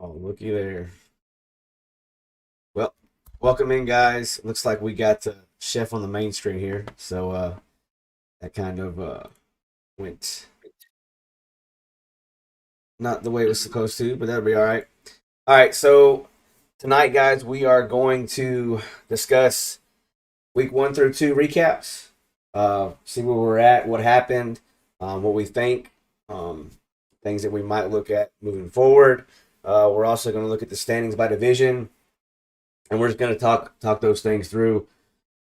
Oh, looky there. Well, welcome in, guys. Looks like we got Chef on the main screen here. So that kind of went not the way it was supposed to, but that'll be all right. All right, so tonight, guys, we are going to discuss week 1 through 2 recaps, see where we're at, what happened, what we think, um, things that we might look at moving forward. We're also going to look at the standings by division, and we're just going to talk those things through.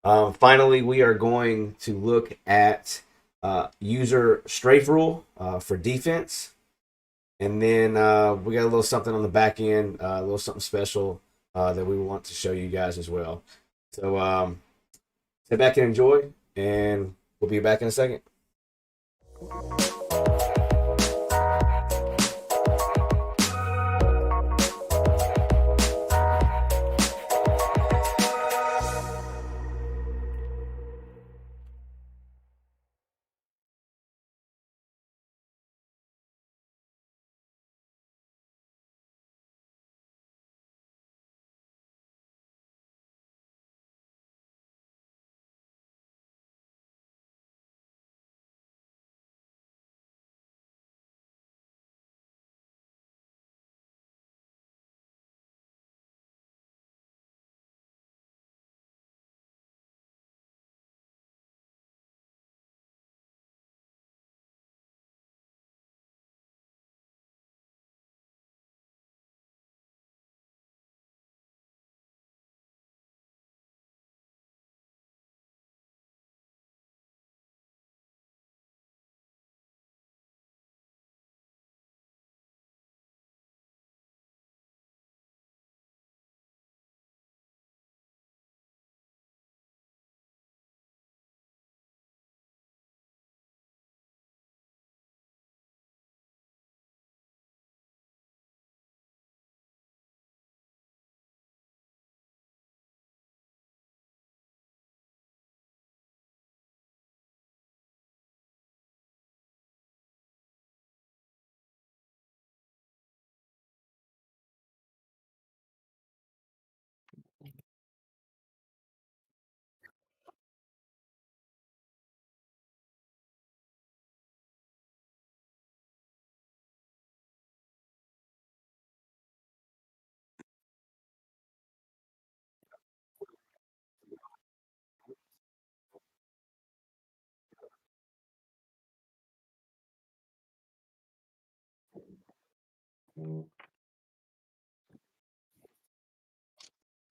Finally, we are going to look at user strafe rule for defense. And then we got a little something on the back end, a little something special that we want to show you guys as well. So sit back and enjoy, and we'll be back in a second.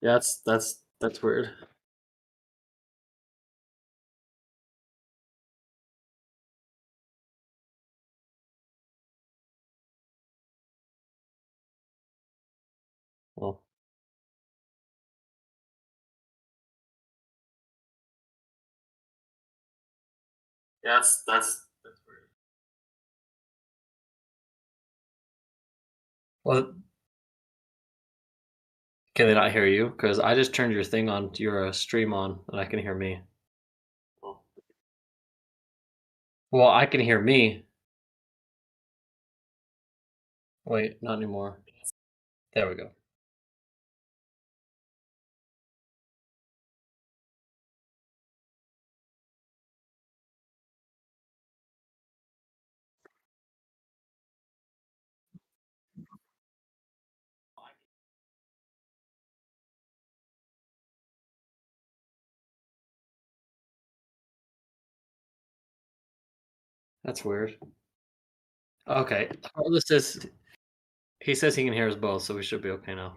Yeah, that's weird. Well, yeah, that's weird. Well, can they not hear you? Because I just turned your thing on, your stream on, and I can hear me. Well, I can hear me. Wait, not anymore. There we go. That's weird. Okay, Heartless says he says he can hear us both, so we should be okay now.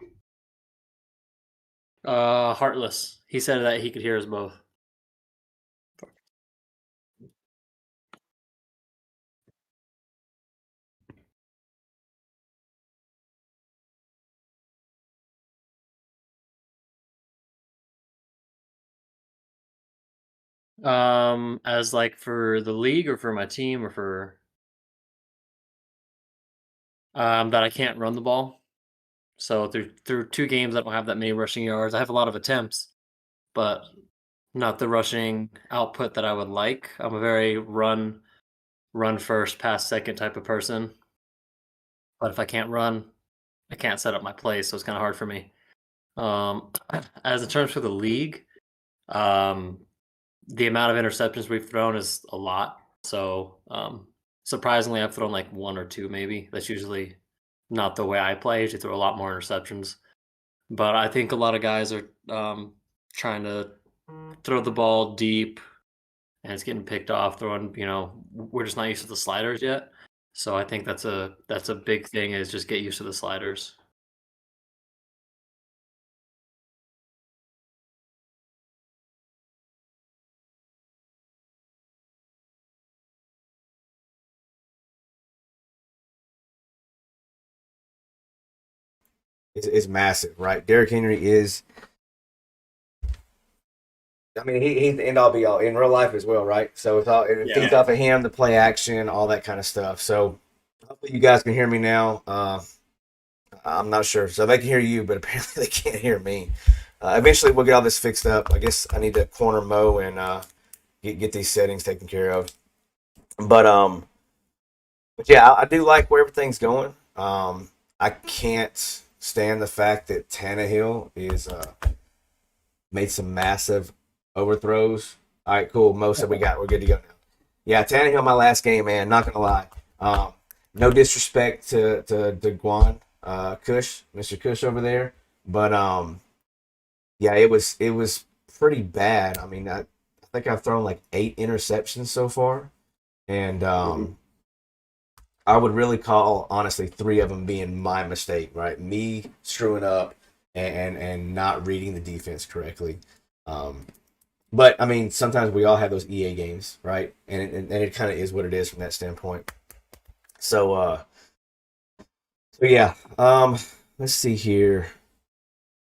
Heartless. He said that he could hear us both. As like for the league or for my team or for that I can't run the ball. So through 2 games, I don't have that many rushing yards. I have a lot of attempts, but not the rushing output that I would like. I'm a very run first, pass second type of person. But if I can't run, I can't set up my plays, so it's kind of hard for me. As in terms for the league, um, the amount of interceptions we've thrown is a lot. So surprisingly, I've thrown like 1 or 2 maybe. That's usually not the way I play. I usually throw a lot more interceptions. But I think a lot of guys are trying to throw the ball deep, and it's getting picked off. Throwing, we're just not used to the sliders yet. So I think that's a big thing is just get used to the sliders. Is massive, right? Derrick Henry is. I mean, he's the end all be all in real life as well, right? So it feeds Yeah. off of him, the play action, all that kind of stuff. So hopefully you guys can hear me now. I'm not sure, so they can hear you, but apparently they can't hear me. Eventually we'll get all this fixed up. I guess I need to corner Mo and get these settings taken care of. But but yeah, I do like where everything's going. I can't stand the fact that Tannehill is made some massive overthrows. All right, cool. Most of we got. We're good to go now. Yeah, Tannehill, my last game, man. Not gonna lie. No disrespect to Guan Kush, Mr. Kush over there, but yeah, it was pretty bad. I mean, I think I've thrown like 8 interceptions so far, and I would really call honestly 3 of them being my mistake, right? Me screwing up and not reading the defense correctly. Um, but I mean, sometimes we all have those EA games, right? And it kind of is what it is from that standpoint. So so yeah. Let's see here.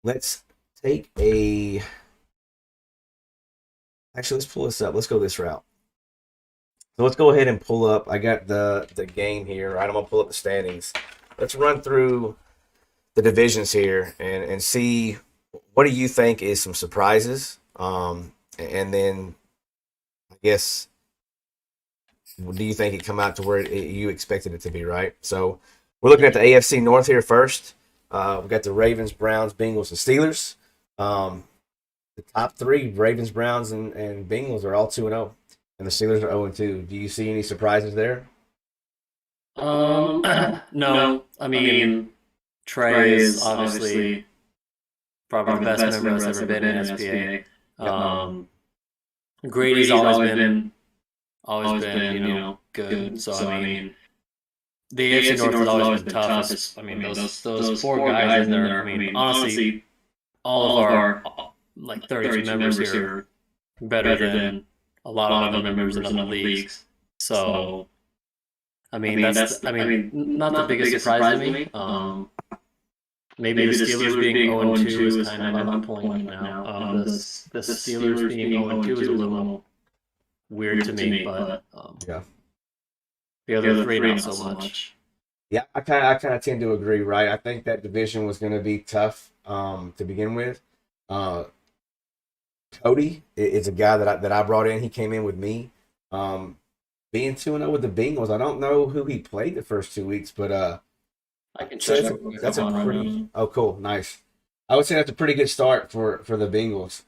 Let's take a. Actually, let's pull this up. Let's go this route. So let's go ahead and pull up. I got the game here. Right, I'm gonna pull up the standings. Let's run through the divisions here and see what do you think is some surprises. And then I guess do you think it come out to where you expected it to be, right? So we're looking at the AFC North here first. We've got the Ravens, Browns, Bengals, and Steelers. Um, the top 3, Ravens, Browns, and Bengals, are all 2-0, and the Steelers are 0-2. Do you see any surprises there? No, I mean Trey is obviously probably the best member that's ever been in SPA. Grady's always been good. So I mean, the AFC North has always been tough. I mean, those 4 guys in there. I mean, honestly, all of our like 32 members here are better than a lot of other members in other leagues. So I mean, not the biggest surprise to me. Maybe the Steelers being 0-2 is kind of on point now. The Steelers being 0-2 is a little weird to me, but Yeah. the other 3 not so much. Yeah, I kind of tend to agree, right? I think that division was going to be tough to begin with. Uh, Cody is a guy that I brought in. He came in with me. Being 2-0 with the Bengals, I don't know who he played the first 2 weeks, but I can so check. that's a pretty. Oh, cool, nice. I would say that's a pretty good start for the Bengals.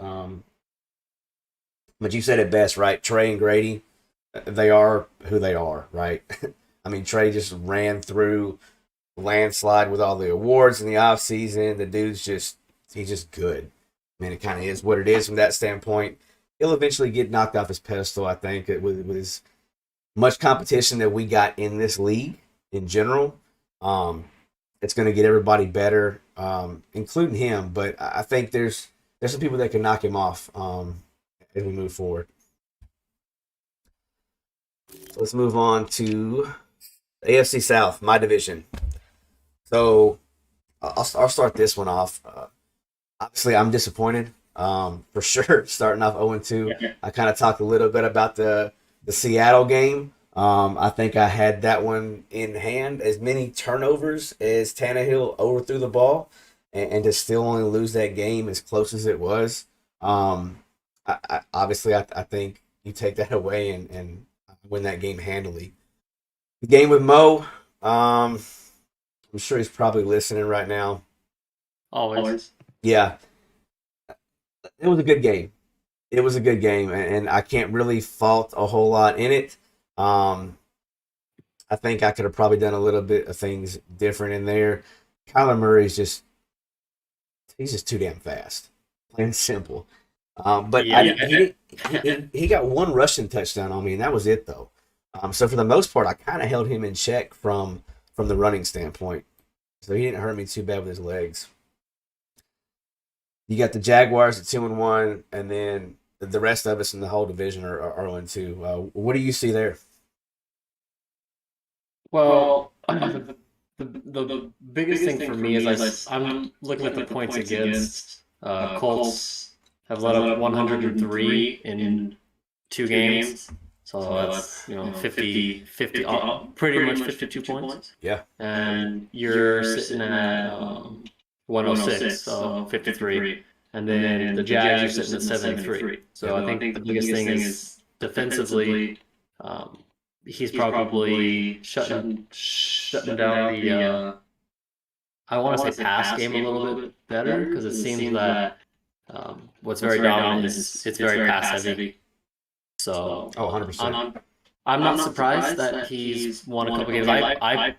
But you said it best, right? Trey and Grady, they are who they are, right? I mean, Trey just ran through landslide with all the awards in the offseason. The dude's he's just good. I mean, it kind of is what it is from that standpoint. He'll eventually get knocked off his pedestal, I think, with his much competition that we got in this league in general. It's going to get everybody better, including him. But I think there's some people that can knock him off as we move forward. So let's move on to AFC South, my division. So I'll start this one off. Obviously, I'm disappointed. for sure. Starting off 0-2. Yeah. I kind of talked a little bit about the Seattle game. I think I had that one in hand. As many turnovers as Tannehill overthrew the ball, and to still only lose that game as close as it was. I think you take that away and win that game handily. The game with Mo, I'm sure he's probably listening right now. Always. Yeah, it was a good game. It was a good game, and I can't really fault a whole lot in it. I think I could have probably done a little bit of things different in there. Kyler Murray's he's just too damn fast, plain and simple. But he got one rushing touchdown on me, and that was it though. So for the most part, I kind of held him in check from the running standpoint. So he didn't hurt me too bad with his legs. You got the Jaguars at 2-1, and then the rest of us in the whole division are 0-2. What do you see there? Well, the biggest thing for me is I'm looking at the points against. Colts have let up 103 in 2 games. So that's 50, pretty much 52 points. Yeah. And you're sitting at 106, so 53. And then the Jags are sitting at 73. So I think the biggest thing is defensively, he's probably shutting down the I want to say pass game a little bit better, because it seems that what's very dominant is it's very pass heavy. So 100%. I'm not surprised that he's won a couple games. I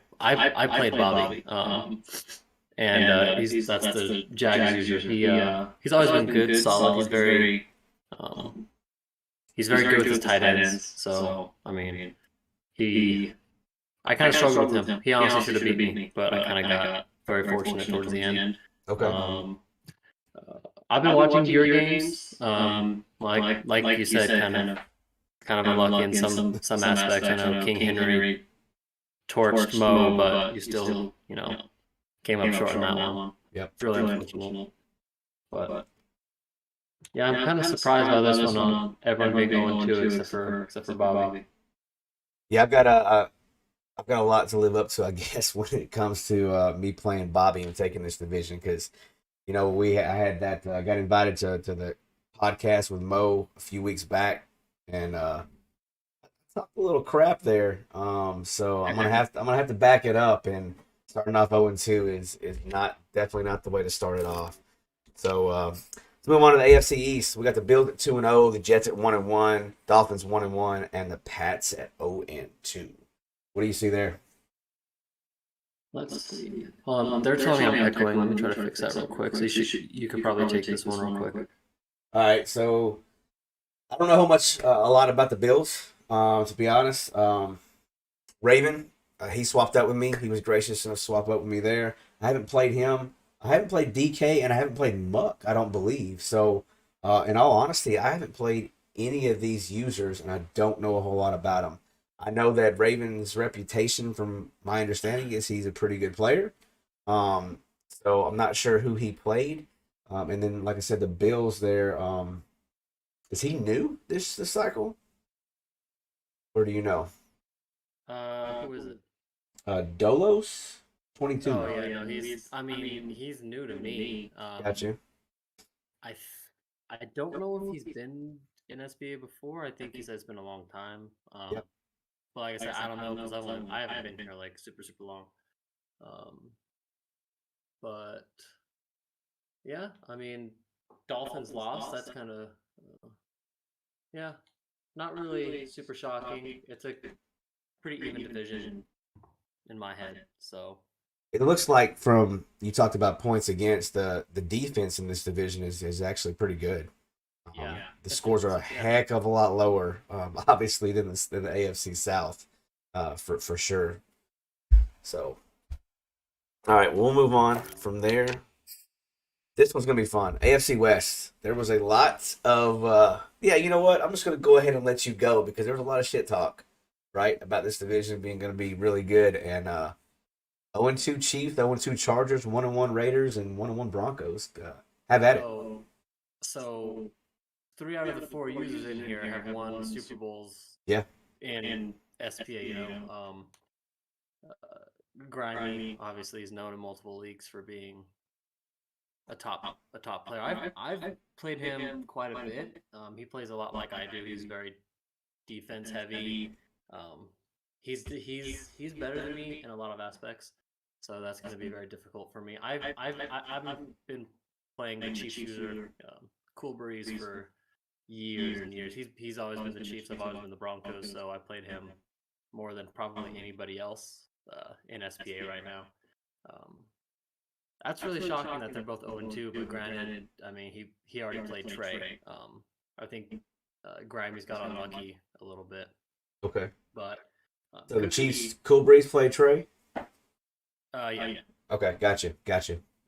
played Bobby, and that's the Jags user. He's always been good, solid. He's very good with his tight ends. So I mean, I kind of struggled with him. He honestly should have beat me, but I kind of got very fortunate towards the end. Okay. I've been watching your games. Like you said, kind of unlucky in some aspects. I know King Henry torched Mo, but you still came up short on that one. Yep. Really unfortunate. But yeah, I'm kind of surprised by this one on everyone being going to except for Bobby. Yeah, I've got a lot to live up to, I guess, when it comes to me playing Bobby and taking this division, because I had that got invited to the podcast with Mo a few weeks back, and I talked a little crap there. So I'm gonna have to back it up, and starting off 0-2 is definitely not the way to start it off. So let's move on to the AFC East. We got the Bills at 2-0, the Jets at 1-1, Dolphins 1-1, and the Pats at 0-2. What do you see there? Let's see. They're telling me I'm echoing. Let me try to fix that real quick. So you could probably take this one real quick. All right, so I don't know a lot about the Bills, to be honest. Raven, he swapped up with me. He was gracious enough to swap up with me there. I haven't played him. I haven't played DK, and I haven't played Muck, I don't believe. So, in all honesty, I haven't played any of these users, and I don't know a whole lot about them. I know that Raven's reputation, from my understanding, is he's a pretty good player. So I'm not sure who he played. And then, like I said, the Bills there. Is he new this cycle, or do you know? Who is it? Dolos, 22. Oh yeah, he's new to me. Got you. I don't know if he's been in SBA before. I think he said it's been a long time. Yep. But like I said, I don't know, because I haven't been here like super long. But yeah, Dolphins lost. That's kind of not really super shocking. It's a pretty even division in my head. So It looks like, from you talked about points against, the defense in this division is actually pretty good. yeah, The scores are a heck of a lot lower, obviously, than the AFC South, for sure. So, all right, we'll move on from there. This one's gonna be fun. AFC West. There was a lot of you know what? I'm just gonna go ahead and let you go, because there was a lot of shit talk, right, about this division being gonna be really good. And 0-2 Chiefs, 0-2 Chargers, 1-1 Raiders, and 1-1 Broncos. Have at it. So So 3 out of the 4 users in here have won Super Bowls Yeah. in SPA. Grimy obviously is known in multiple leagues for being a top player. I've played him quite a bit. He plays a lot like I do. He's very defense heavy. Um, he's better than me in a lot of aspects, so that's going to be very difficult for me. I've been playing the Chiefs user, Cool Breeze, for years and years. He's always been the Chiefs. I've always been the Broncos, so I played him more than probably anybody else in SPA right now. Um, that's really shocking that they're both 0-2. But granted, I mean he already played Trey. I think Grimey's got unlucky a little bit, Okay. but So the Chiefs, Cool Breeze play Trey. yeah. Okay, gotcha.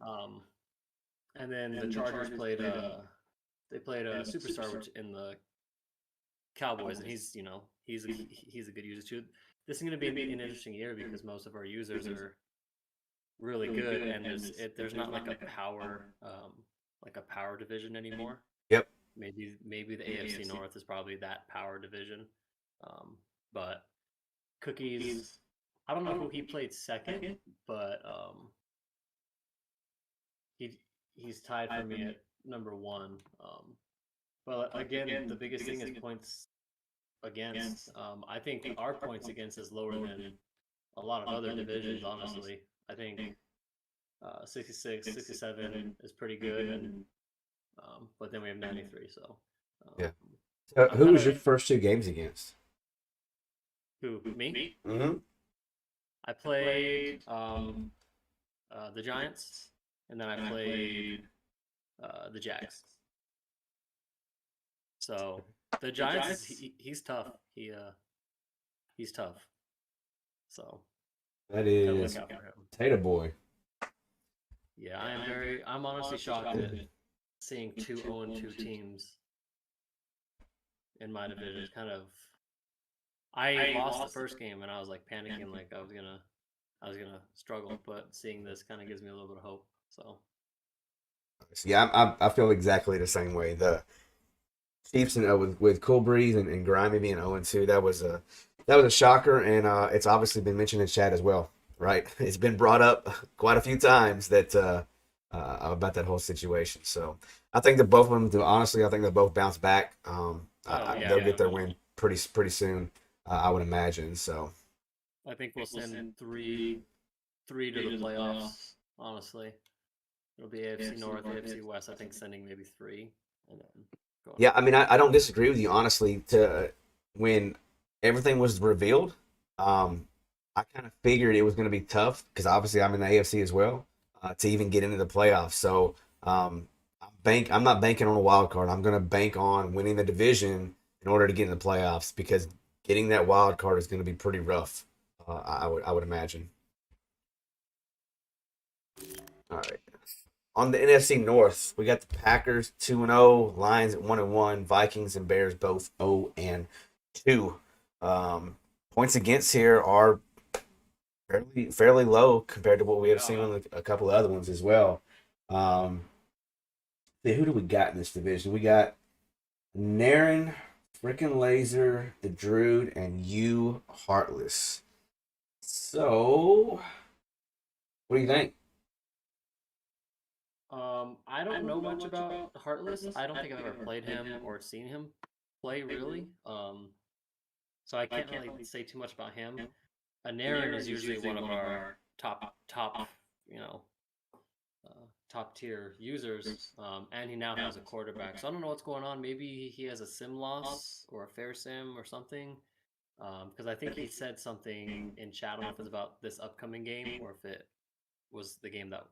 Um, and then the Chargers played they played a superstar which in the Cowboys, and he's a good user too. This is going to be an interesting year because most of our users are really good, and there's not like a power division anymore. Yep. Maybe the AFC North is probably that power division, but Cookies. I don't know who he played second, but he he's tied for me at number one. But again, the biggest thing is points against. I think our points against is lower than a lot of other divisions. Honestly, I think 66, 67 is pretty good, and but then we have 93. So Yeah. I'm Who kind was your of first two games against? who me? Mm-hmm. I played the Giants, and then I played the Jags. So the Giants, he's tough. He's tough. So That gotta look is out for him. Tater Boy. Yeah, I'm honestly shocked at seeing two 0-2 teams in my division. It's kind of, I lost the first game and I was like panicking, like I was gonna struggle, but seeing this kind of gives me a little bit of hope. So Yeah, I feel exactly the same way. The Chiefs and with Cool Breeze and Grimy being 0-2, that was a shocker, and it's obviously been mentioned in chat as well, right? It's been brought up quite a few times that about that whole situation. So I think that both of them, honestly, I think they both bounce back. They'll get their win pretty soon, I would imagine. So I think we'll send three to the playoffs. Honestly, it'll be AFC North, AFC West. I think sending maybe three, and then going. yeah, I mean, I don't disagree with you honestly. When everything was revealed, I kind of figured it was going to be tough because obviously I'm in the AFC as well to even get into the playoffs. So I'm not banking on a wild card. I'm going to bank on winning the division in order to get in the playoffs because getting that wild card is going to be pretty rough. I would imagine. All right. On the NFC North, we got the Packers 2-0, Lions at 1-1, Vikings and Bears both 0-2. Points against here are fairly low compared to what we have seen on a couple of other ones as well. Who do we got in this division? We got Naren, freaking Laser, the Druid, and you Heartless. So, what do you think? I don't know much about Heartless. I don't think I've ever played him or seen him play really. So I can't really say too much about him. Anarin is usually one of our top, you know, top tier users, and he now has a quarterback. So I don't know what's going on. Maybe he has a sim loss or a fair sim or something. Because I think he said something in chat. I don't know if it's about this upcoming game or if it was the game that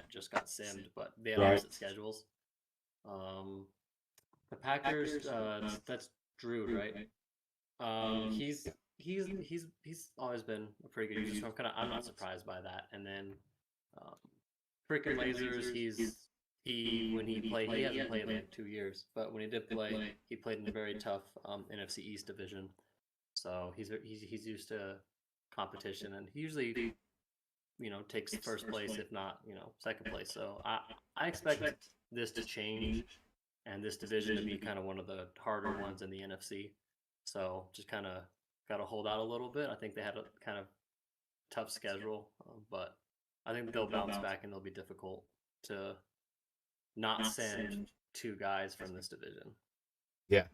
just got simmed, but they had Right. opposite schedules. The Packers, that's Druid, right? He's always been a pretty good user, so I'm not surprised by that. And then um, freaking lasers, he when he played, he hasn't played in like 2 years, but when he did play, he played in a very tough NFC East division, so he's used to competition, and he usually takes first place, if not second place. So I expect this to change and this division to be kind of one of the harder ones in the NFC. So just kind of got to hold out a little bit. I think they had a kind of tough schedule, but I think they'll bounce back and they'll be difficult to not send two guys from this division. Yeah,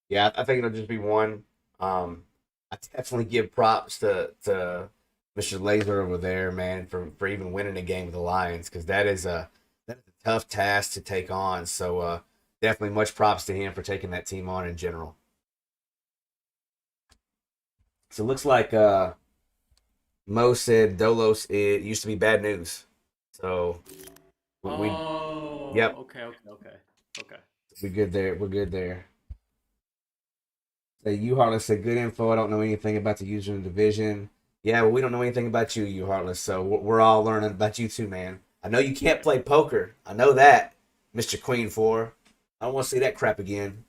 yeah. I think it'll just be one. I definitely give props to Mr. Laser over there, man, for even winning a game with the Lions, because that is a tough task to take on. So definitely much props to him for taking that team on in general. So it looks like Mo said Dolos it used to be bad news. So we Oh, yep, okay. we're good there. We're good there. So you Heartless said good info. I don't know anything about the user in the division. Yeah, well, we don't know anything about you Heartless. So we're all learning about you too, man. I know you can't play poker. I know that, Mr. Queen Four. I don't want to see that crap again.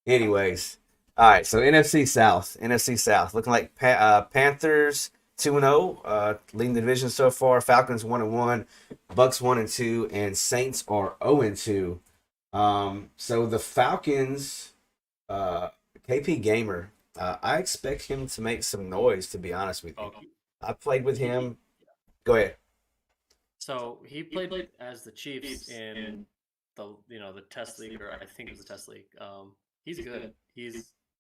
Anyways, all right. So NFC South, looking like Panthers 2-0, leading the division so far. Falcons 1-1, Bucks 1-2, and Saints are 0-2. So the Falcons, uh, KP Gamer, I expect him to make some noise. To be honest with you, Oh, I played with he him. Go ahead. so he played as the Chiefs in the test league, or I think it was the test league. He's good.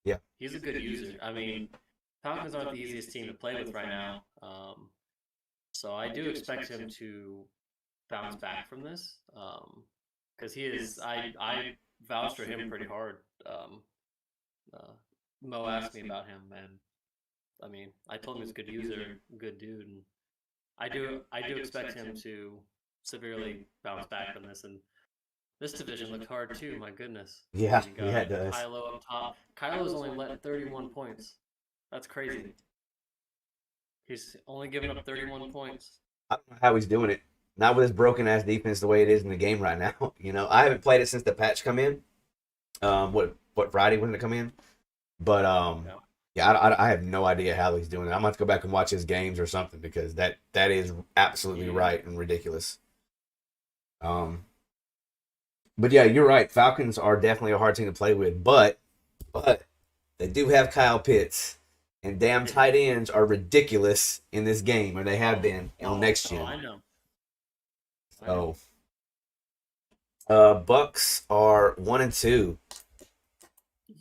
Yeah, He's a good user. I mean, Falcons aren't the easiest team to play with right now. So I do expect him to bounce back from this. Because he is I vouched for him pretty hard. Uh, Mo asked me about him, and I mean, I told him he's a good user, good dude, and I do expect him to severely bounce back from this. And this division looks hard too. My goodness, yeah, you yeah, got it does. Kylo up top. Kylo's only let 31 points. That's crazy. He's only given up 31 points. I don't know how he's doing it. Not with his broken ass defense the way it is in the game right now. I haven't played it since the patch come in. What Friday when it come in? But Yeah. yeah, I have no idea how he's doing it. I'm gonna have to go back and watch his games or something because that is absolutely He, right and ridiculous. Um, but yeah, you're right. Falcons are definitely a hard team to play with, but they do have Kyle Pitts, and damn tight ends are ridiculous in this game, or they have been on next oh, gen. I know. I know. So Bucks are 1-2.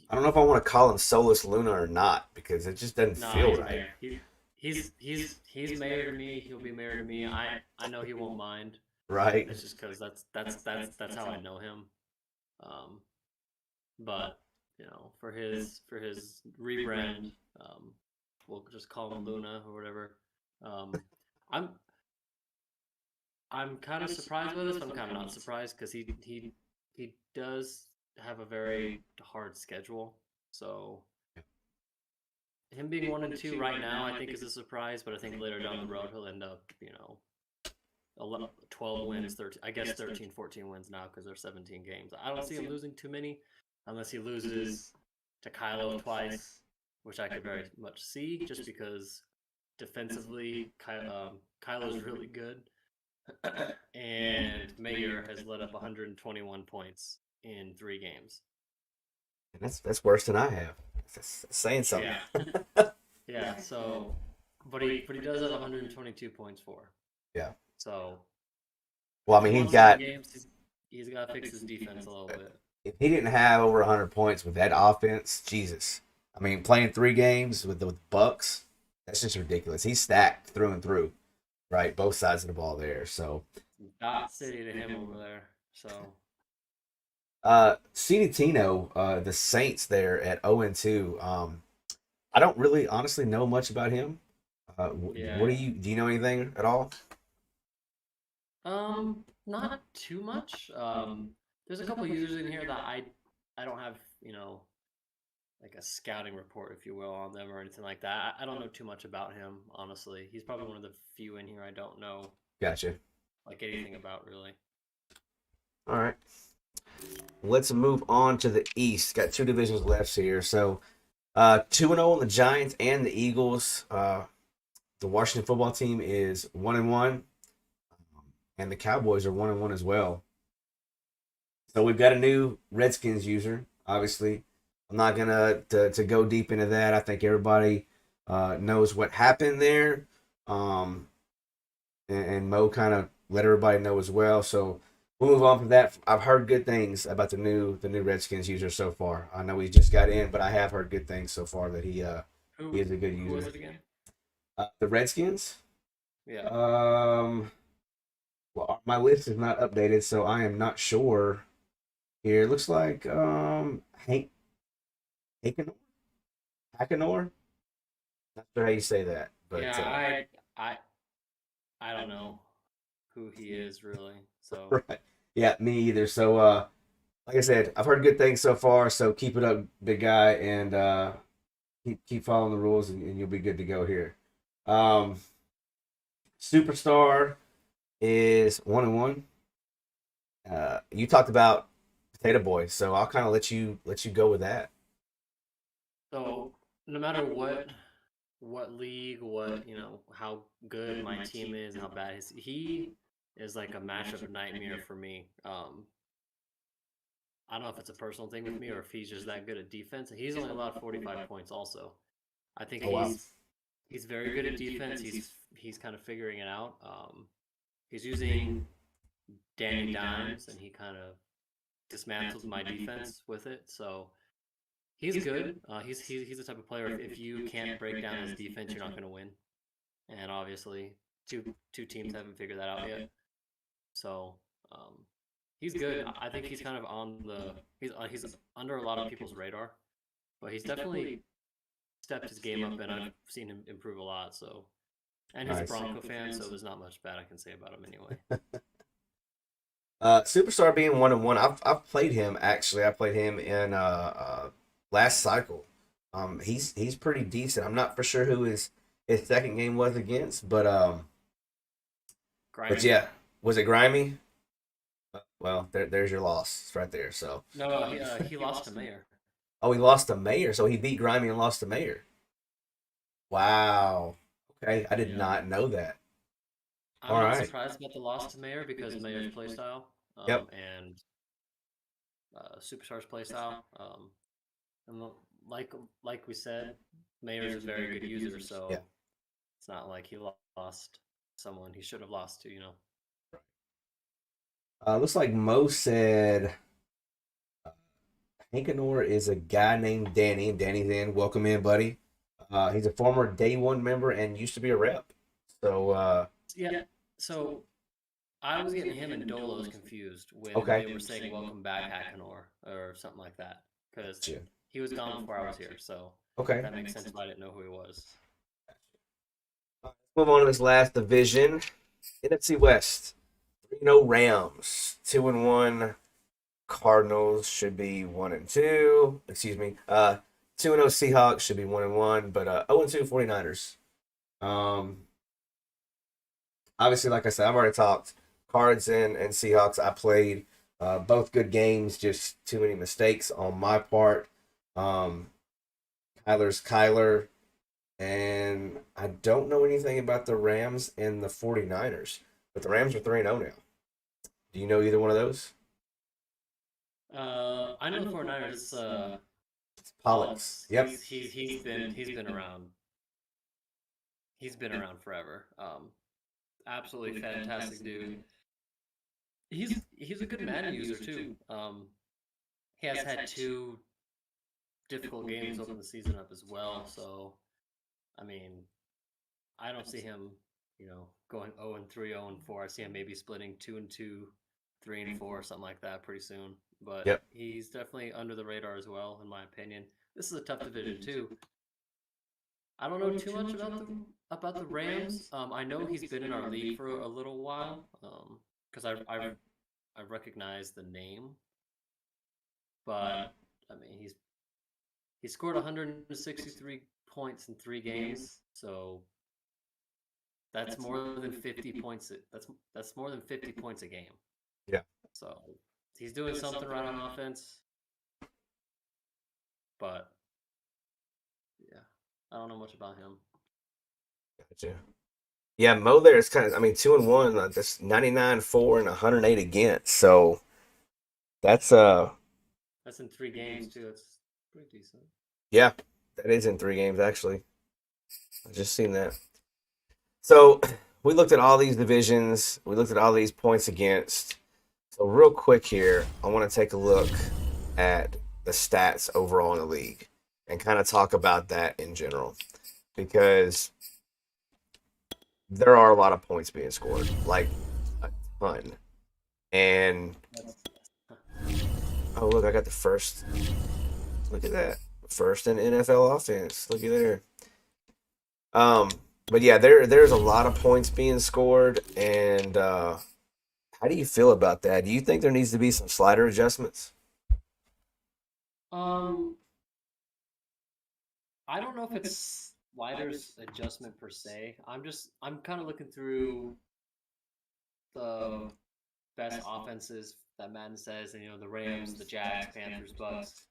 I don't know if I want to call him Solus Luna or not because it just doesn't No, feel he's right. mayor. He's mayor to me. He'll be mayor to me. I know he won't mind. Right? It's just because that's how I know him. Um, but for his rebrand, um, we'll just call him Luna or whatever. Um, I'm I'm kind of surprised by this, but I'm kind of not surprised because he does have a very hard schedule. So him being 1-2 right now, I think is a surprise. But I think later down the road he'll end up, 12 wins, 13. I guess 13, 14 wins now because there's 17 games. I don't see him losing too many, unless he loses to Kylo twice, which I could very much see, just because defensively, Kylo's really good. And Mayer has let up 121 points in 3 games. And that's worse than I have. That's saying something. Yeah, yeah. So, but he does have 122 points for. Yeah. So Well, I if he mean, he's wants to win got. games, he's got to fix his defense a little bit. If he didn't have over 100 points with that offense, Jesus. I mean, playing 3 games with the Bucks, that's just ridiculous. He's stacked through and through, right? Both sides of the ball there. So, Dot City to him over there. So CD Tino, the Saints there at 0-2. I don't really honestly know much about him. What yeah, do you know anything at all? not too much. There's a couple users in here that I don't have like a scouting report, if you will, on them or anything like that. I don't know too much about him, honestly. He's probably one of the few in here I don't know Gotcha. like anything about really. All right. Let's move on to the East. Got 2 divisions left here. So 2-0 on the Giants and the Eagles. The Washington football team is 1-1, and the Cowboys are 1-1 as well. So we've got a new Redskins user. Obviously, I'm not gonna to go deep into that. I think everybody knows what happened there, um, and Mo kind of let everybody know as well. So we'll move on from that. I've heard good things about the new Redskins user so far. I know he just got in, but I have heard good things so far that he is a good Who was user. it again? The Redskins. Yeah. Um, well, my list is not updated, so I am not sure. Here it looks like Hank Hakenor. Hakenor. Not sure how you say that, but Yeah, I I don't know who he is really. So right. Yeah, me either. So like I said, I've heard good things so far. So keep it up, big guy, and keep following the rules, and you'll be good to go here. Um, Superstar is 1-1. You talked about Potato Boy, so I'll kind of let you go with that. so no matter what league, what how good my team is and how bad he is like a matchup nightmare for me. I don't know if it's a personal thing with me or if he's just that good at defense. He's only allowed 45 points also. I think Oh wow. he's very good at defense. He's kind of figuring it out. He's using Danny Dimes and he kind of dismantled my defense with it. So he's good. He's the type of player if you can't break down his defense, you're not going to win. And obviously, two teams haven't figured that out yet. So um, he's good. I think he's kind of on the he's under a lot of people's radar, but he's definitely stepped his game up, and I've seen him improve a lot. So, and he's a Nice. Bronco fan, so there's not much bad I can say about him anyway. Superstar being 1-1. I've played him actually. I played him in last cycle. He's pretty decent. I'm not for sure who his second game was against, but Grimy? yeah, was it Grimy? Well, there's your loss. It's right there. So No, he lost to Mayor. oh, he lost to Mayor. So he beat Grimy and lost to Mayor. Wow. Okay, I did Yeah. not know that. I'm All not right. surprised about the loss to Mayor because Mayor's playstyle, Yep. and Superstar's playstyle. And like like we said, Mayor's a very good user, Yeah. so it's not like he lost someone he should have lost to. Looks like Mo said Hankanor is a guy named Danny, and Danny's in. Welcome in, buddy. He's a former Day One member and used to be a rep. So, Yeah. So I was getting him and Dolos confused when okay. they were saying "Welcome back, Hakanor" or something like that, because Gotcha. he was gone before I was here. So Okay. that makes sense if I didn't know who he was. Move on to this last division. NFC West. 3-0 Rams. 2-1 Cardinals should be 1-2. Excuse me. 2-0 Seahawks should be 1-1, but 0-2 49ers. Um, Obviously, like I said, I've already talked Cards and Seahawks. I played both good games, just too many mistakes on my part. Um, Kyler's Kyler, and I don't know anything about the Rams and the 49ers, but the Rams are 3-0 now. Do you know either one of those? I know the 49ers. Pollux. Pollux. Yep. He's been around. He's been around forever. Absolutely fantastic dude. He's a good Madden user too. He has had two difficult games open the season up as well. So I mean, I don't see him, going 0-3, 0-4. I see him maybe splitting 2-2, 3-4, something like that pretty soon. But Yep. he's definitely under the radar as well, in my opinion. This is a tough division too. I don't know too much about the Rams. I know he's been in our league for a little while. Because I recognize the name, but I mean he scored 163 points in 3 games, so that's more than 50 points. That's more than 50 points a game. Yeah. So he's doing something right on offense, but yeah, I don't know much about him. Gotcha. Yeah, Mo there is kind of, I mean, 2-1. That's 99-4 and 108 against. So That's That's in 3 games too. That's pretty decent. yeah, that is in 3 games actually. I just seen that. So we looked at all these divisions. We looked at all these points against. So real quick here, I want to take a look at the stats overall in the league and kind of talk about that in general because there are a lot of points being scored, like a ton. And That's oh look, I got the first. Look at that, first in NFL offense. Looky there. Um, but yeah, there's a lot of points being scored, and how do you feel about that? Do you think there needs to be some slider adjustments? um, I don't know if it's sliders adjustment per se. I'm kind of looking through the best offenses that Madden says, and the Rams, the Jags, Panthers, Bucks.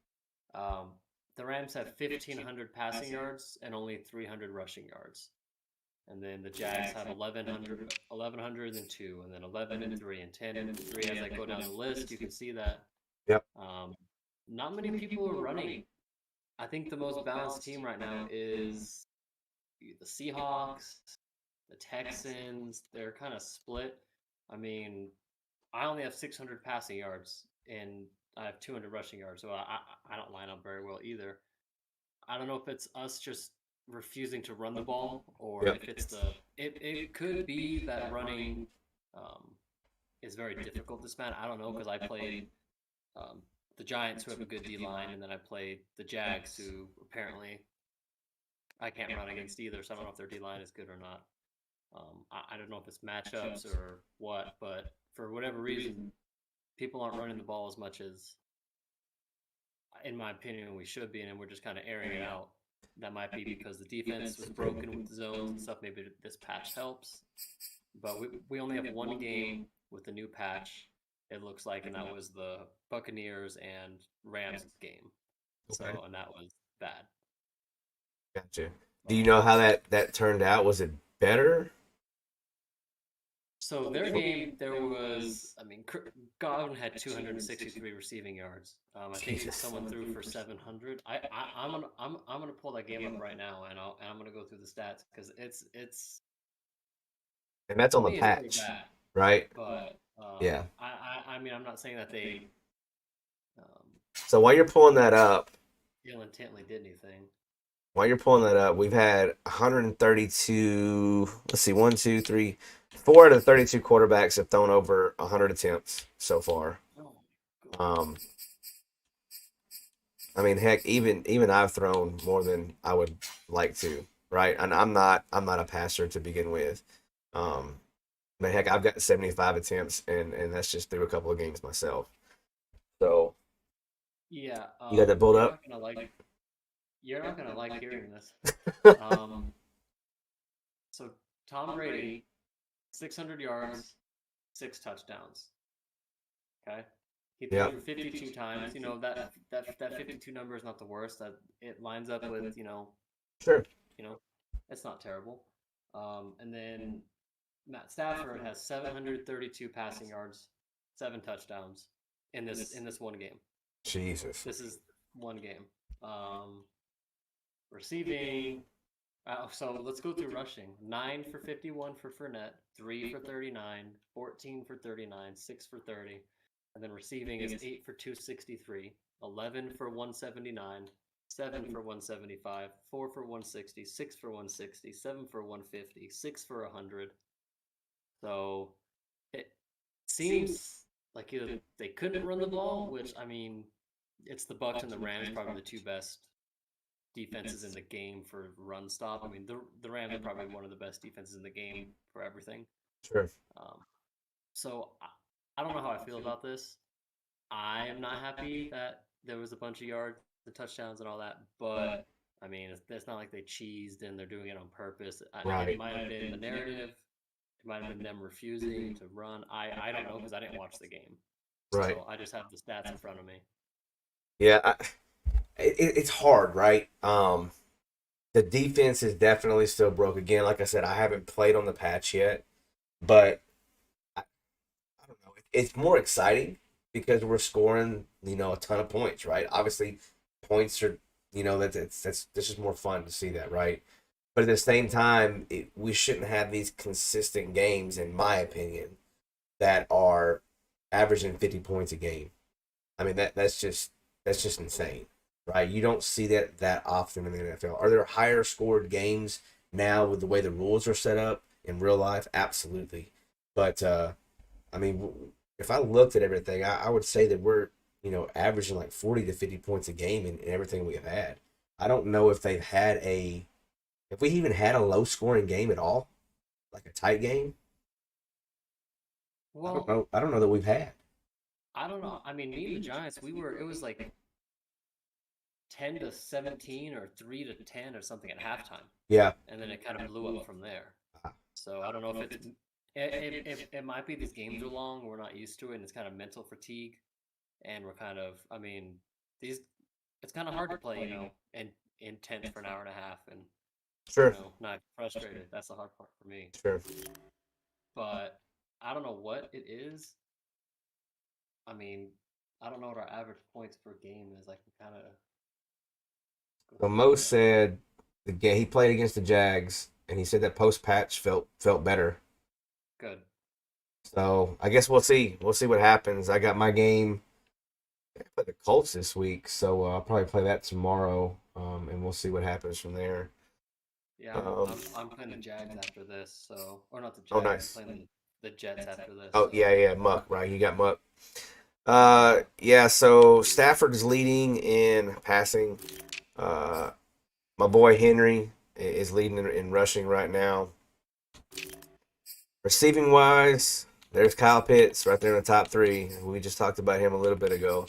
Um, the Rams have 1,500 passing yards and only 300 rushing yards. And then the Jags have 1,100 and 2, and then 11 and 3, and 10 and 3. As I go down the list, you can see that Yep. um, not many people are running. I think the most balanced team right now is the Seahawks, the Texans. They're kind of split. I mean, I only have 600 passing yards and I have 200 rushing yards, so I don't line up very well either. I don't know if it's us just refusing to run the ball or Yep. if it's it could be that running um, is very difficult this man. I don't know because I played um, the Giants who have a good D line, and then I played the Jags who apparently I can't run against either. So I don't know if their D line is good or not. I don't know if it's matchups or what, but for whatever reason, people aren't running the ball as much as, in my opinion, we should be, and we're just kind of airing it out. That might be because the defense was broken with the zones and stuff. Maybe this patch helps, but we only have one game with the new patch. It looks like, and that was the Buccaneers and Rams game. So, Okay. and that was bad. Gotcha. Do you Um, know how that turned out? Was it better? so their game, there was, I mean, Godwin had 263 receiving yards. I think Jesus. someone threw for 700. I'm gonna pull that game up right now, and I'm gonna go through the stats because it's And that's to on the me it's pretty patch, bad. right? But Yeah. I mean, I'm not saying that they um, So while you're pulling that up, ill intently did anything. we've had 132. Let's see, one, two, three, four out of the 32 quarterbacks have thrown over 100 attempts so far. Oh my god. Um, I mean, heck, even I've thrown more than I would like to, right? And I'm not a passer to begin with. Um, but heck, I've got 75 attempts, and that's just through a couple of games myself. So Yeah, you got that pulled up? you're not gonna like hearing this. Um, so Tom Brady, 600 yards, 6 touchdowns. Okay, he Yeah, threw for 52 times. That 52 number is not the worst. That it lines up with sure. you know, it's not terrible. And then Matt Stafford has 732 passing yards, 7 touchdowns in this one game. Jesus. This is one game. Um, Receiving. So let's go through rushing. 9 for 51 for Fournette, 3 for 39, 14 for 39, 6 for 30, and then receiving is 8 for 263, 11 for 179, 7 for 175, 4 for 160, 6 for 160, 7 for 150, 6 for 100. So it seems like either they couldn't run the ball, which I mean, it's the Bucks and the Rams, probably the two best defenses in the game for run stop. I mean, the Rams are probably one of the best defenses in the game for everything. Sure. Um, so I don't know how I feel about this. I am not happy that there was a bunch of yards, the touchdowns, and all that. But I mean, it's not like they cheesed and they're doing it on purpose. It Right. might have been the narrative. It might have been them refusing to run. I don't know because I didn't watch the game. Right. So I just have the stats in front of me. Yeah, it's hard, right? The defense is definitely still broke. Again, like I said, I haven't played on the patch yet, but I don't know. It's more exciting because we're scoring, a ton of points, right? Obviously, points are, that's just more fun to see that, right? But at the same time, we shouldn't have these consistent games, in my opinion, that are averaging 50 points a game. I mean, that's just insane, right? You don't see that often in the NFL. Are there higher scored games now with the way the rules are set up in real life? Absolutely. But I mean, if I looked at everything, I would say that we're averaging like 40 to 50 points a game in everything we have had. I don't know if we even had a low scoring game at all, like a tight game. I don't Well, know. I don't know that we've had. I don't know. I mean, me and the Giants, it was like 10-17 or 3-10 or something at halftime, Yeah. and then it kind of blew up from there. So I don't know if it might be these games are long, we're not used to it, and it's kind of mental fatigue, and we're kind of, I mean, these it's kind of hard to play, and intense for an hour and a half, and Sure. not frustrated. That's the hard part for me. Sure. But I don't know what it is. I mean, I don't know what our average points per game is. Like, we kind of go So through Mo that. said the game he played against the Jags, and he said that post patch felt better. Good. So I guess we'll see. We'll see what happens. I got my game. I play the Colts this week, so I'll probably play that tomorrow, and we'll see what happens from there. Yeah, Um, I'm playing the Jags after this, so or not the oh, Jags. I'm nice. playing the Jets after this, Oh, so yeah, yeah, Muck, right? You got Muck. Yeah. So Stafford is leading in passing. Uh, my boy Henry is leading in rushing right now. Receiving wise, there's Kyle Pitts right there in the top three. We just talked about him a little bit ago.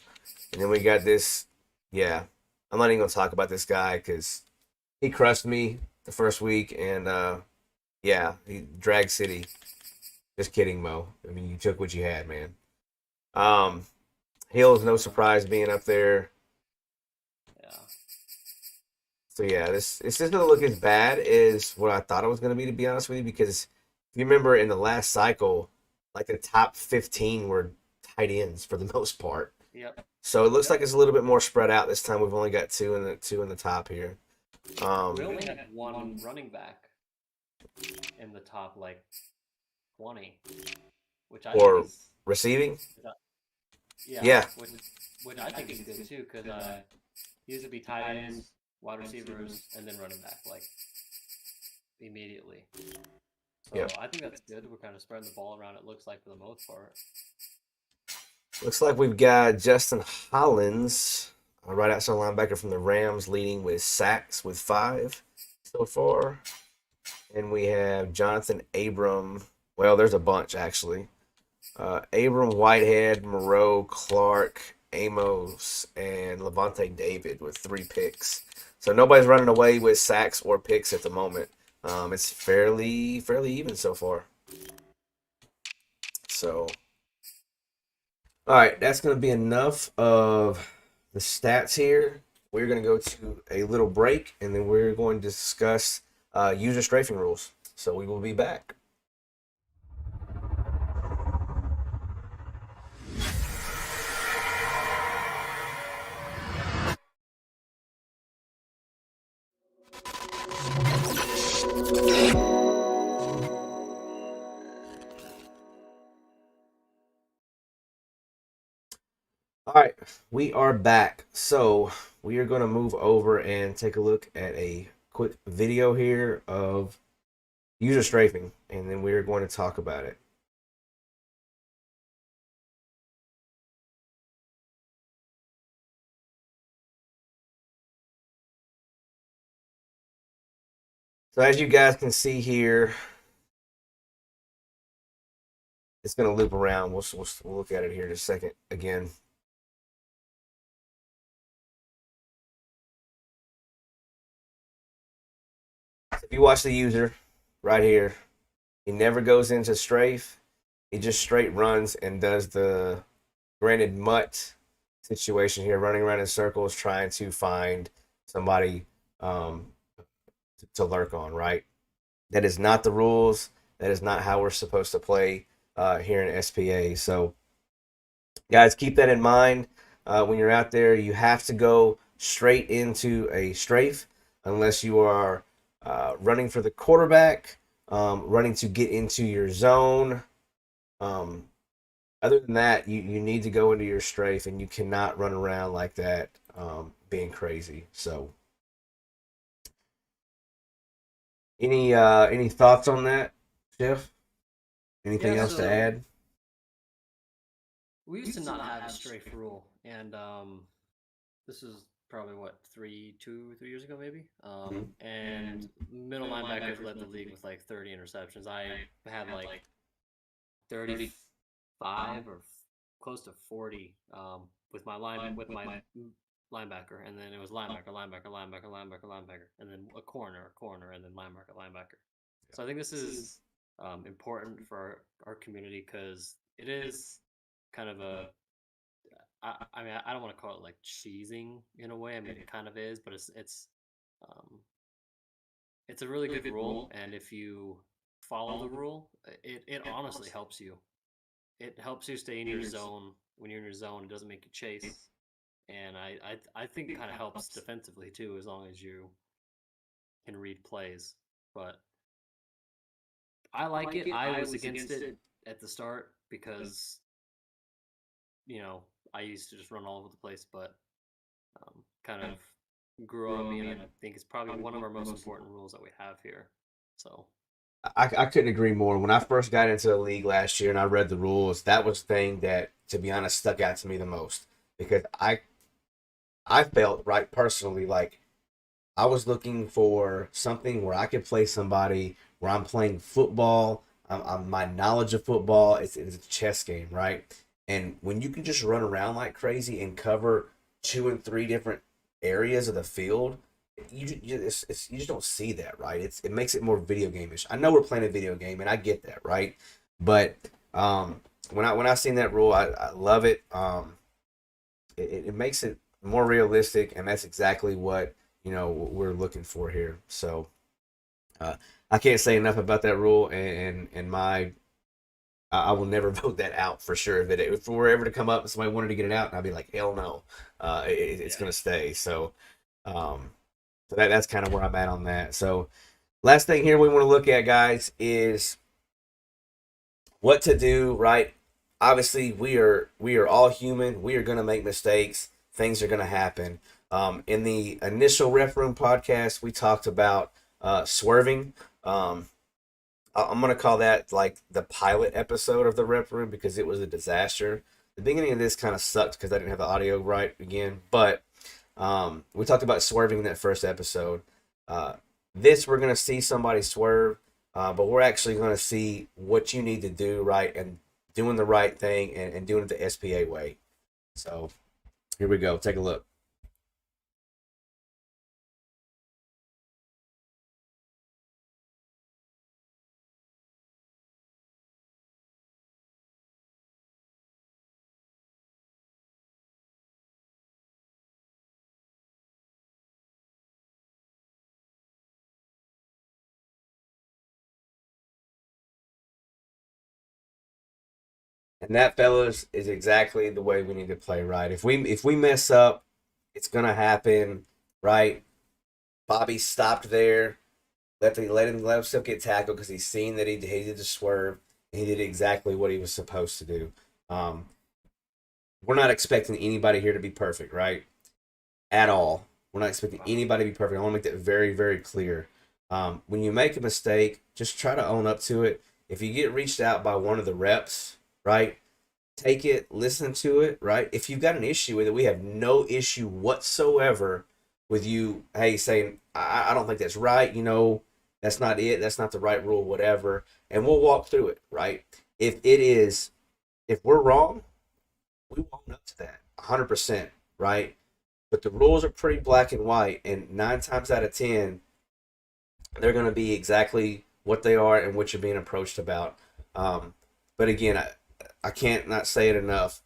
And then we got this. Yeah, I'm not even gonna talk about this guy because he crushed me the first week, and yeah, he Drag City. Just kidding, Mo. I mean, you took what you had, man. Um, Hill is no yeah, surprise being up there. yeah, So yeah, this isn't gonna look as bad as what I thought it was gonna be, to be honest with you, because if you remember in the last cycle, like the top 15 were tight ends for the most part. yep. So it looks like it's a little bit more spread out this time. We've only got two in the top here. We Um, only had one running back in the top like 20, which I think or is receiving. yeah, Yeah. which I think is good too, because these would be tight ends, wide receivers, and then running back like immediately. Yeah. So I think that's good. We're kind of spreading the ball around. It looks like for the most part. Looks like we've got Justin Hollins, right outside linebacker from the Rams, leading with sacks with 5 so far. And we have Jonathan Abram. Well, there's a bunch actually. Abram, Whitehead, Moreau, Clark, Amos, and Levante David with 3 picks. So nobody's running away with sacks or picks at the moment. It's fairly even so far. So, all right, that's going to be enough of the stats here. We're going to go to a little break, and then we're going to discuss user strafing rules. So we will be back. All right, we are back. So we are going to move over and take a look at a quick video here of user strafing, and then we are going to talk about it. So as you guys can see here, it's going to loop around. We'll look at it here in a second again. If you watch the user right here, he never goes into strafe. He just straight runs and does the granted mutt situation here, running around in circles trying to find somebody to lurk on, right? That is not the rules. That is not how we're supposed to play here in SPA. So Guys, keep that in mind when you're out there. You have to go straight into a strafe unless you are running for the quarterback, running to get into your zone. Um, Other than that, you need to go into your strafe, and you cannot run around like that, being crazy. So, any thoughts on that, Jeff? Anything Yeah, else to so add? we used to not have a strafe rule, and this is probably what 3 years ago, maybe. Mhm. And middle linebackers led the league with like 30 interceptions. I had like 35 or close to 40 with my linebacker, and then it was linebacker, and then a corner, and then linebacker. So I think this is important for our community because it is kind of a I mean, I don't want to call it like cheesing in a way. I mean, it kind of is, but um, it's a really good rule, and if you follow the rule, it honestly helps you. It helps you stay in your zone. When you're in your zone, it doesn't make you chase, and I think kind of helps defensively too, as long as you can read plays. But I like it. I was against it at the start because you know I used to just run all over the place, but kind of grew on me, and I think it's probably one of our most important rules that we have here. So I couldn't agree more. When I first got into the league last year and I read the rules, that was the thing that, to be honest, stuck out to me the most because I felt right personally like I was looking for something where I could play somebody where I'm playing football. My knowledge of football it's a chess game, right? And when you can just run around like crazy and cover two and three different areas of the field, you just don't see that, right? It makes it more video game-ish. I know we're playing a video game, and I get that, right? But when I seen that rule, I love it. It makes it more realistic, and that's exactly what we're looking for here. So I can't say enough about that rule, and my I will never vote that out for sure. That if it were ever to come up and somebody wanted to get it out, and I'd be like, hell no, it's yeah, gonna stay. Um, so that's kind of where I'm at on that. So last thing here we want to look at, guys, is what to do, right? Obviously, we are all human. We are going to make mistakes. Things are going to happen. In the initial Ref Room podcast, we talked about swerving. I'm going to call that like the pilot episode of the Rep Room because it was a disaster. The beginning of this kind of sucked because I didn't have the audio right again, but we talked about swerving in that first episode. Uh, this we're gonna see somebody swerve, but we're actually gonna see what you need to do right and doing the right thing and doing it the SPA way. So here we go. Take a look. And that, fellas, is exactly the way we need to play. Right? If we mess up, it's gonna happen. Right? Bobby stopped there. Let himself get tackled because he's seen that he did the swerve. And he did exactly what he was supposed to do. Um, we're not expecting anybody here to be perfect, right? At all. We're not expecting anybody to be perfect. I want to make that very, very clear. When you make a mistake, just try to own up to it. If you get reached out by one of the reps, right? Take it, listen to it, right? If you've got an issue with it, we have no issue whatsoever with you, hey, saying, I don't think that's right. That's not it. That's not the right rule, whatever. And we'll walk through it, right? If it is, if we're wrong, we won't up to that 100%, right? But the rules are pretty black and white, and 9 times out of 10, they're going to be exactly what they are and what you're being approached about. Um, but again, I can't not say it enough.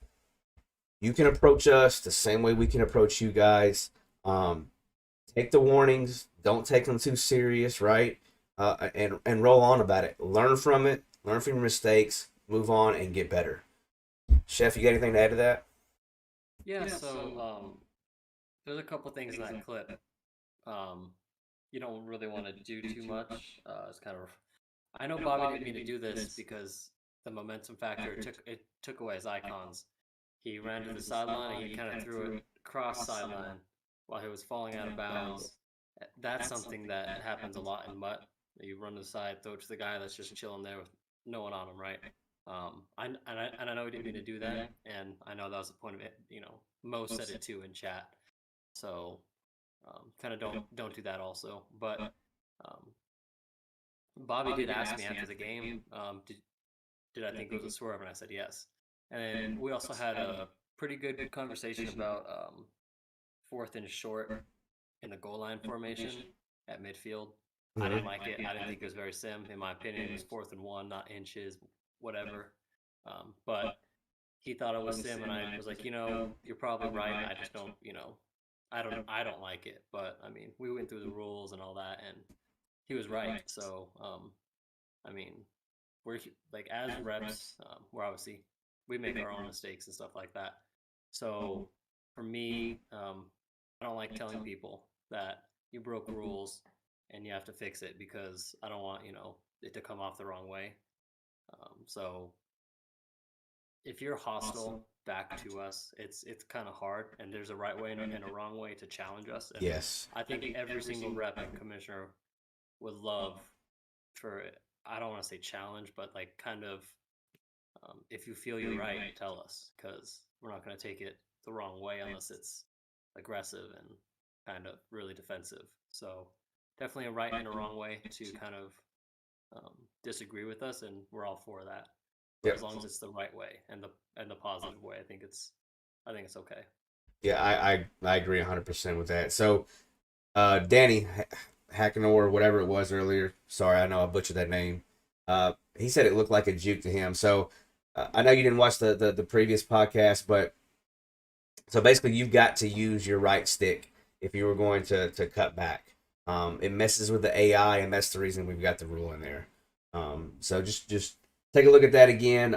You can approach us the same way we can approach you guys. Um, take the warnings, don't take them too serious, right? And roll on about it. Learn from it, learn from your mistakes, move on, and get better. Chef, you got anything to add to that? Yeah, so there's a couple things in that clip. Um, you don't really want to do too much. It's kind of I know Bobby didn't mean to do this because the momentum factor took away his icons. He ran to the sideline and he kind of threw it cross sideline while he was falling out of bounds. That's something that happens a lot in Mutt. You run to the side, throw it to the guy that's just chilling there with no one on him, right? And I know he didn't mean to do that, and I know that was the point of it. Mo said it too in chat. So kind of don't do that also. But um, Bobby did ask me after the game, did I think it was a swerve, and I said yes. And then we also had a pretty good conversation about fourth and short in the goal line formation at midfield. I didn't like it. I didn't think it was very sim. In my opinion, it was 4th and 1, not inches, whatever. But he thought it was sim, and I was like, you're probably right. I just don't, I don't like it. But I mean, we went through the rules and all that, and he was right. So, I mean, we're like as reps, we're obviously we make our own mistakes and stuff like that. So for me, I don't like telling people that you broke rules and you have to fix it because I don't want it to come off the wrong way. So if you're hostile back to us, it's kind of hard, and there's a right way and a wrong way to challenge us. And Yes. I think every single rep and commissioner would love for I don't want to say challenge, but like kind of if you feel you're right, tell us because we're not going to take it the wrong way unless it's aggressive and kind of really defensive. So definitely a right and a wrong way to kind of disagree with us, and we're all for that. But Yep. as long as it's the right way and the positive way, I think it's okay. Yeah, I agree 100% with that. So, Danny Hackenor, whatever it was earlier. Sorry, I know I butchered that name. He said it looked like a juke to him. So, I know you didn't watch the previous podcast, but so basically you've got to use your right stick if you were going to cut back. It messes with the AI, and that's the reason we've got the rule in there. So just take a look at that again,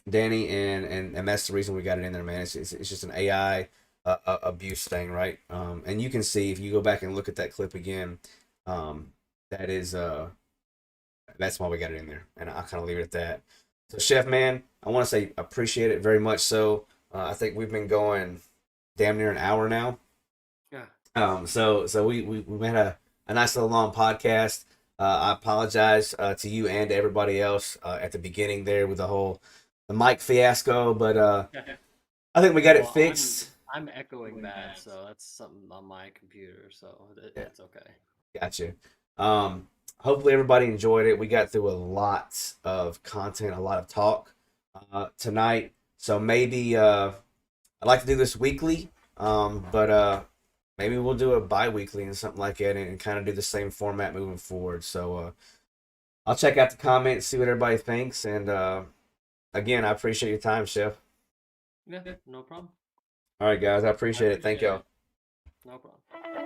Danny, and that's the reason we got it in there, man. It's just an AI abuse thing, right? And you can see if you go back and look at that clip again, that is that's why we got it in there, and I'll kind of leave it at that. So, Chef, man, I want to say appreciate it very much. So, I think we've been going damn near an hour now. Yeah. So we had a nice little long podcast. I apologize to you and to everybody else at the beginning there with the mic fiasco, but I think we got it fixed. I'm echoing bad, so that's something on my computer, so it's okay. Gotcha. Hopefully everybody enjoyed it. We got through a lot of content, a lot of talk tonight. So maybe I'd like to do this weekly, but maybe we'll do a bi-weekly and something like that, and kind of do the same format moving forward. So I'll check out the comments, see what everybody thinks, and again, I appreciate your time, Chef. Yeah, no problem. All right, guys, I appreciate it. Thank y'all. No problem.